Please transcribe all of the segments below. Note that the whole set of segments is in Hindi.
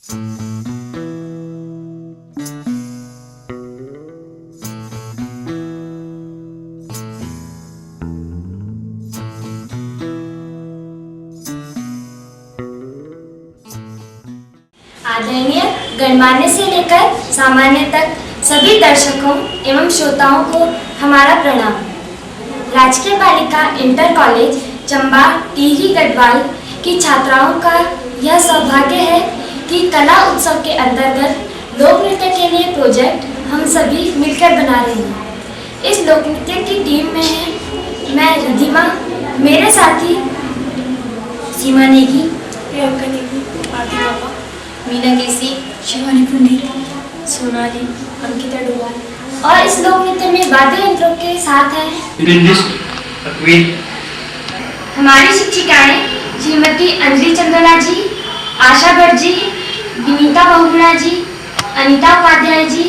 आदरणीय गणमान्य से लेकर सामान्य तक सभी दर्शकों एवं श्रोताओं को हमारा प्रणाम। राजकीय बालिका इंटर कॉलेज चंबा टिहरी गढ़वाल की छात्राओं का यह सौभाग्य है कि कला उत्सव के अंतर्गत लोक नृत्य के लिए प्रोजेक्ट हम सभी मिलकर बना रहे हैं। इस लोक नृत्य की टीम में है मैं रिधिमा, मेरे साथी सीमा नेगी, प्रियंका नेगी, आरती बाबा, मीना केसी, शिवानी पंडित, सोनाली, अंकिता डोभाल। और इस लोक नृत्य में वाद्य यंत्रों के साथ हैं हमारी शिक्षिकाएं श्रीमती अंजलि चंदोला जी, आशा भट्ट जी, विनीता बहुगुणा जी, अनीता उपाध्याय जी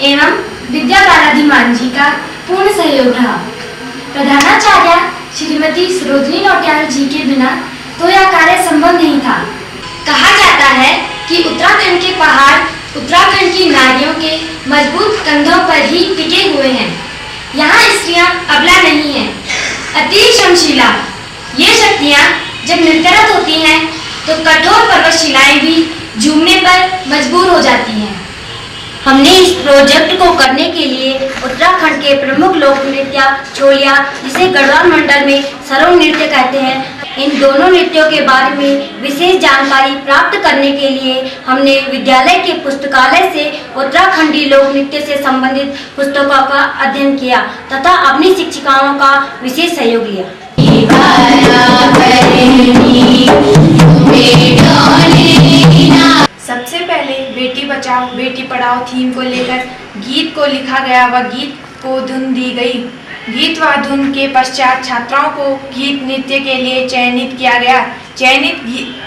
एवं विद्या बालाधिमान जी का पूर्ण सहयोग रहा। प्रधानाचार्य श्रीमती सरोजनी नौटियाल जी के बिना तो यह कार्य संभव नहीं था। कहा जाता है कि उत्तराखंड के पहाड़ उत्तराखंड की नारियों के मजबूत कंधों पर ही टिके हुए हैं। यहाँ स्त्रियां अबला नहीं हैं, अति श्रमशीला। ये शक्तियाँ जब नृत्यरत होती हैं तो कठोर पर्वतशिलाएं भी झूमने पर मजबूर हो जाती हैं। हमने इस प्रोजेक्ट को करने के लिए उत्तराखंड के प्रमुख लोक नृत्य छोलिया, जिसे गढ़वाल मंडल में सरों नृत्य कहते हैं, इन दोनों नृत्यों के बारे में विशेष जानकारी प्राप्त करने के लिए हमने विद्यालय के पुस्तकालय से उत्तराखंडी लोक नृत्य से संबंधित पुस्तकों का अध्ययन किया तथा अपनी शिक्षिकाओं का विशेष सहयोग लिया। सबसे पहले बेटी बचाओ बेटी पढ़ाओ थीम को लेकर गीत को लिखा गया व गीत को धुन दी गई। गीत व धुन के पश्चात छात्राओं को गीत नृत्य के लिए चयनित किया गया। चयनित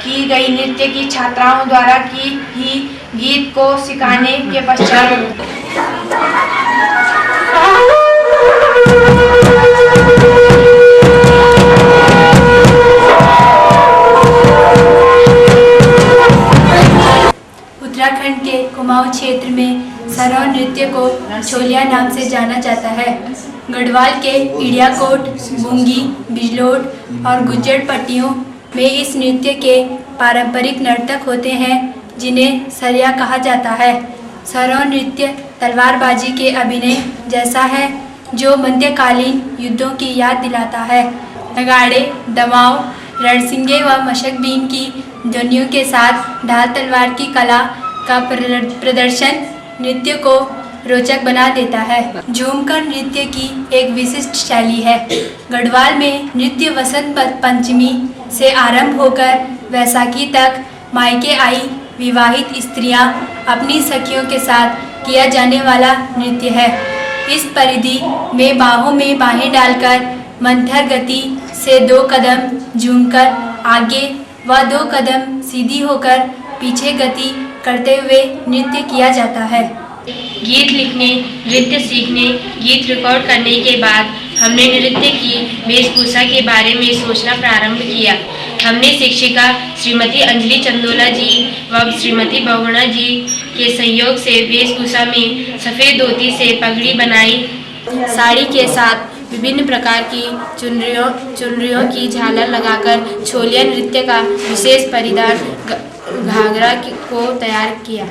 की गई नृत्य की छात्राओं द्वारा की ही गीत को सिखाने के पश्चात उत्तराखंड के कुमाऊं क्षेत्र में सरो नृत्य को छोलिया नाम से जाना जाता है। गढ़वाल के इडियाकोट, बुंगी, बिजलोट और गुज्जर पट्टियों में इस नृत्य के पारंपरिक नर्तक होते हैं जिन्हें सरिया कहा जाता है। सरो नृत्य तलवारबाजी के अभिनय जैसा है जो मध्यकालीन युद्धों की याद दिलाता है। नगाड़े, दमाव, रणसिंगे व मशकबीन की ध्वनियों के साथ ढाल तलवार की कला का प्रदर्शन नृत्य को रोचक बना देता है। झूमकर नृत्य की एक विशिष्ट शैली है। गढ़वाल में नृत्य वसंत पंचमी से आरंभ होकर वैसाखी तक मायके आई विवाहित स्त्रियां अपनी सखियों के साथ किया जाने वाला नृत्य है। इस परिधि में बाहों में बाहें डालकर मंथर गति से 2 कदम झूमकर आगे व 2 कदम सीधी होकर पीछे गति करते हुए नृत्य किया जाता है। गीत लिखने, नृत्य सीखने, गीत रिकॉर्ड करने के बाद हमने नृत्य की वेशभूषा के बारे में सोचना प्रारंभ किया। हमने शिक्षिका श्रीमती अंजलि चंदोला जी व श्रीमती बहुगुणा जी के सहयोग से वेशभूषा में सफ़ेद धोती से पगड़ी बनाई। साड़ी के साथ विभिन्न प्रकार की चुनरियों की झालर लगाकर छोलिया नृत्य का विशेष परिधान घाघरा को तैयार किया।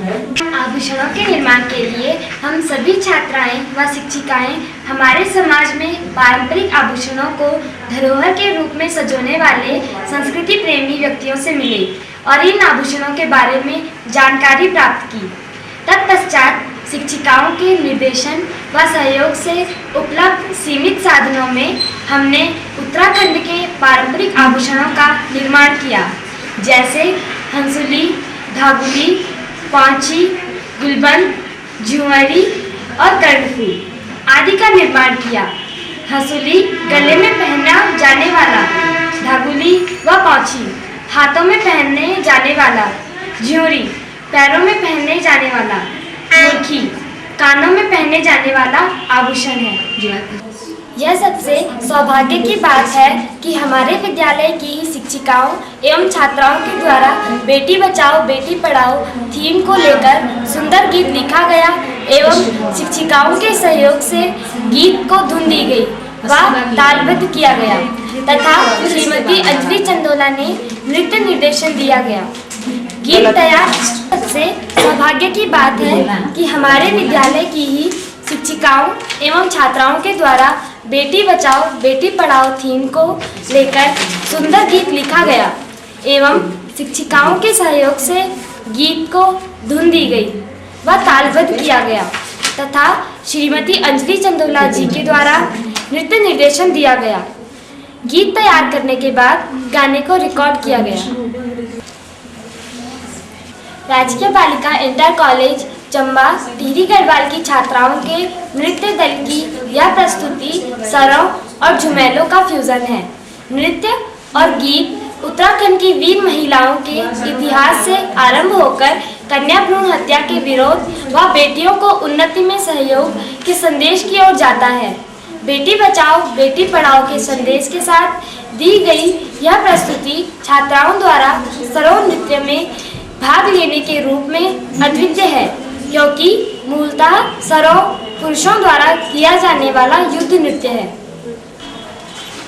आभूषणों के निर्माण के लिए हम सभी छात्राएं व शिक्षिकाएं हमारे समाज में पारंपरिक आभूषणों को धरोहर के रूप में सजोने वाले संस्कृति प्रेमी व्यक्तियों से मिले और इन आभूषणों के बारे में जानकारी प्राप्त की। तत्पश्चात शिक्षिकाओं के निर्देशन व सहयोग से उपलब्ध सीमित साधनों में हमने उत्तराखंड के पारंपरिक आभूषणों का निर्माण किया, जैसे हंसुली, धागुली, पांची, गुलबंद, झुमरी और कर्णफूल आदि का निर्माण किया। हंसुली गले में पहना जाने वाला, धागुली व पांची हाथों में पहनने जाने वाला, झुमरी पैरों में पहनने जाने वाला, मुर्खी कानों में पहने जाने वाला आभूषण है। यह सबसे सौभाग्य की बात है कि हमारे विद्यालय की ही शिक्षिकाओं एवं छात्राओं के द्वारा बेटी बचाओ बेटी पढ़ाओ थीम को लेकर सुंदर गीत लिखा गया एवं शिक्षिकाओं के सहयोग से गीत को धुन दी गई व तालबद्ध किया गया तथा श्रीमती अंजलि चंदोला ने नृत्य निर्देशन दिया गया। गीत तैयार सबसे सौभाग्य की बात है कि हमारे विद्यालय की ही शिक्षिकाओं एवं छात्राओं के द्वारा बेटी बचाओ बेटी पढ़ाओ थीम को लेकर सुंदर गीत लिखा गया एवं शिक्षिकाओं के सहयोग से गीत को धुन दी गई व तालबद्ध किया गया तथा श्रीमती अंजलि चंदोला जी के द्वारा नृत्य निर्देशन दिया गया। गीत तैयार करने के बाद गाने को रिकॉर्ड किया गया। राजकीय बालिका इंटर कॉलेज चंबा टिहरी गढ़वाल की छात्राओं के नृत्य दल की यह प्रस्तुति सरव और झुमेलों का फ्यूजन है। नृत्य और गीत उत्तराखंड की वीर महिलाओं के इतिहास से आरंभ होकर कन्या भ्रूण हत्या के विरोध व बेटियों को उन्नति में सहयोग के संदेश की ओर जाता है। बेटी बचाओ बेटी पढ़ाओ के संदेश के साथ दी गई यह प्रस्तुति छात्राओं द्वारा सरव नृत्य में भाग लेने के रूप में अद्वितीय है, क्योंकि मूलतः सरव पुरुषों द्वारा किया जाने वाला युद्ध नृत्य है।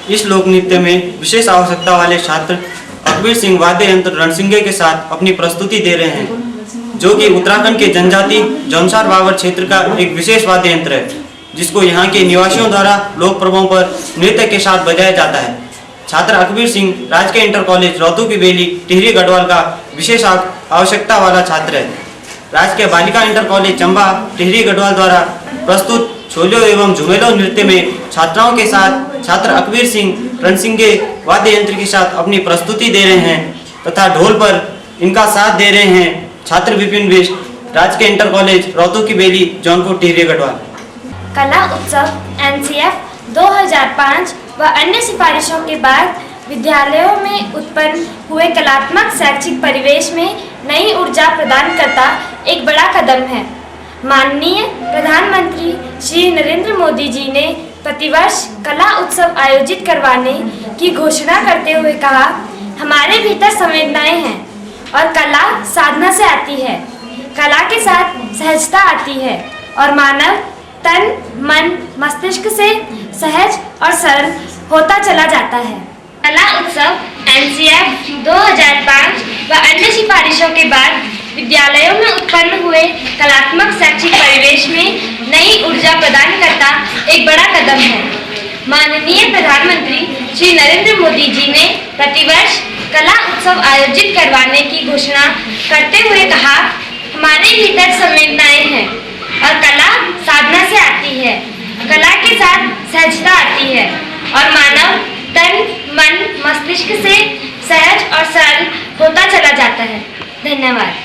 इस लोक नृत्य में विशेष आवश्यकता वाले छात्र अकबीर सिंह वाद्य यंत्र रणसिंगे के साथ अपनी प्रस्तुति दे रहे हैं, जो कि उत्तराखंड के जनजाति जौनसार बावर क्षेत्र का एक विशेष वाद्य यंत्र है, जिसको यहाँ के निवासियों द्वारा लोक पर्वों पर नृत्य के साथ बजाया जाता है। छात्र अकबीर सिंह राजकीय इंटर कॉलेज रौतू की बेली टिहरी गढ़वाल का विशेष आवश्यकता वाला छात्र है। राजकीय बालिका इंटर कॉलेज चंबा टिहरी गढ़वाल द्वारा प्रस्तुत छोलियों एवं झुमेलों नृत्य में छात्राओं के साथ छात्र अकबीर सिंह रणसिंगे वाद्य यंत्र के साथ अपनी प्रस्तुति दे रहे हैं तथा ढोल पर इनका साथ दे रहे हैं छात्र विपिन बिष्ट राजकीय इंटर कॉलेज रौतू की बेली जौनपुर टिहरी गढ़वाल। कला उत्सव NCF 2005 व अन्य सिफारिशों के बाद विद्यालयों में उत्पन्न हुए कलात्मक शैक्षिक परिवेश में नई ऊर्जा प्रदान करता एक बड़ा कदम है। माननीय प्रधानमंत्री श्री नरेंद्र मोदी जी ने प्रतिवर्ष कला उत्सव आयोजित करवाने की घोषणा करते हुए कहा, हमारे भीतर संवेदनाएं हैं और कला साधना से आती है। कला के साथ सहजता आती है और मानव तन मन मस्तिष्क से सहज और सरल होता चला जाता है। कला उत्सव NCF 2005 व अन्य सिफारिशों के बाद विद्यालयों में उत्पन्न हुए कलात्मक शैक्षिक परिवेश में नई ऊर्जा प्रदान करता एक बड़ा कदम है। माननीय प्रधानमंत्री श्री नरेंद्र मोदी जी ने प्रतिवर्ष कला उत्सव आयोजित करवाने की घोषणा करते हुए कहा, हमारे भीतर संवेदनाएं हैं और कला साधना से आती है। कला के साथ सहजता आती है और मानव तन मन मस्तिष्क से सहज और सरल होता चला जाता है। धन्यवाद।